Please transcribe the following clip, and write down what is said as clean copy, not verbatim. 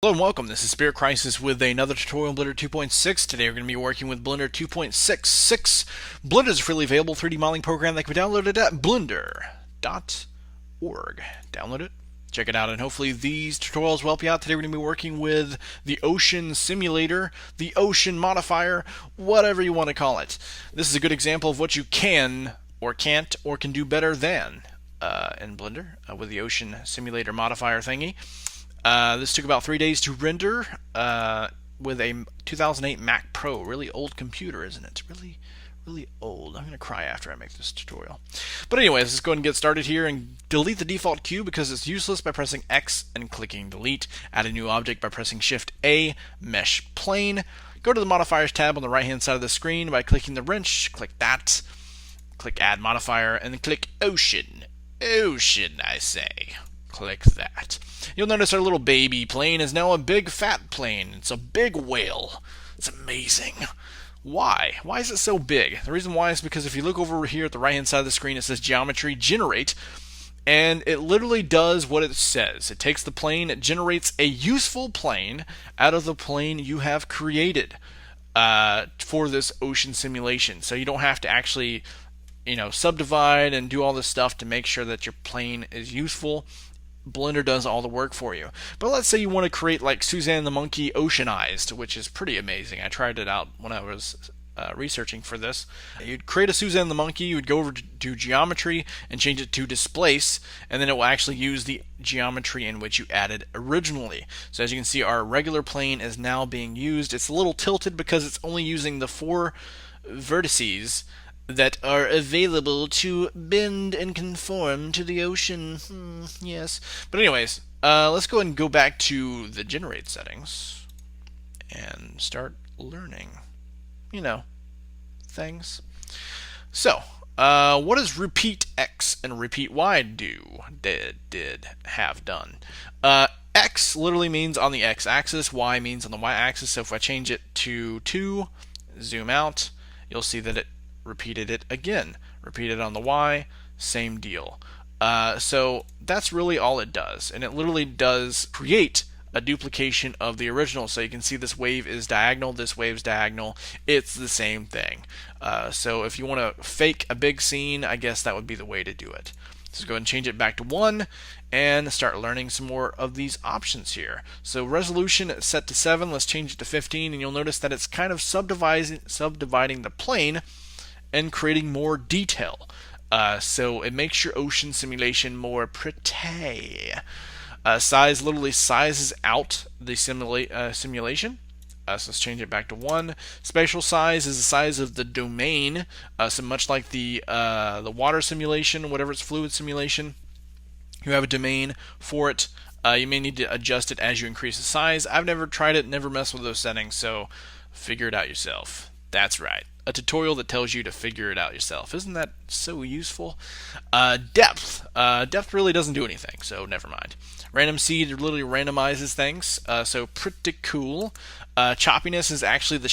Hello and welcome, this is Spirit Crisis with another tutorial on Blender 2.6. Today we're going to be working with Blender 2.66. Blender is a freely available 3D modeling program that can be downloaded at blender.org. Download it, check it out, and hopefully these tutorials will help you out. Today we're going to be working with the Ocean Simulator, the Ocean Modifier, whatever you want to call it. This is a good example of what you can or can't or can do better than in Blender with the Ocean Simulator Modifier thingy. This took about 3 days to render with a 2008 Mac Pro. Really old computer, isn't it? Really, really old. I'm going to cry after I make this tutorial. But anyways, let's go ahead and get started here and delete the default cube because it's useless by pressing X and clicking delete. Add a new object by pressing Shift A, mesh plane. Go to the modifiers tab on the right hand side of the screen by clicking the wrench. Click that. Click add modifier and then click ocean. Ocean, I say. Click that. You'll notice our little baby plane is now a big fat plane. It's a big whale. It's amazing. Why? Why is it so big? The reason why is because if you look over here at the right hand side of the screen, it says geometry generate, and it literally does what it says. It takes the plane, it generates a useful plane out of the plane you have created for this ocean simulation. So you don't have to actually subdivide and do all this stuff to make sure that your plane is useful. Blender does all the work for you. But let's say you want to create like Suzanne the Monkey oceanized, which is pretty amazing. I tried it out when I was researching for this. You'd create a Suzanne the Monkey, you would go over to geometry and change it to displace, and then it will actually use the geometry in which you added originally. So as you can see, our regular plane is now being used. It's a little tilted because it's only using the 4 vertices that are available to bend and conform to the ocean. Yes. But anyways, let's go ahead and go back to the generate settings and start learning, things. So, what does repeat X and repeat Y do? Have done. X literally means on the X-axis, Y means on the Y-axis. So if I change it to 2, zoom out, you'll see that it repeated it again. Repeat it on the Y, same deal. So that's really all it does, and it literally does create a duplication of the original. So you can see this wave is diagonal, this wave's diagonal. It's the same thing. So if you want to fake a big scene, I guess that would be the way to do it. So go ahead and change it back to 1 and start learning some more of these options here. So resolution is set to 7. Let's change it to 15, and you'll notice that it's kind of subdividing the plane and creating more detail. So it makes your ocean simulation more pretty. Size literally sizes out the simulation. So let's change it back to 1. Spatial size is the size of the domain. So much like the water simulation, whatever it's fluid simulation, you have a domain for it. You may need to adjust it as you increase the size. I've never tried it, never messed with those settings, so figure it out yourself. That's right. A tutorial that tells you to figure it out yourself. Isn't that so useful? Depth. Depth really doesn't do anything, so never mind. Random seed literally randomizes things, so pretty cool. Choppiness is actually the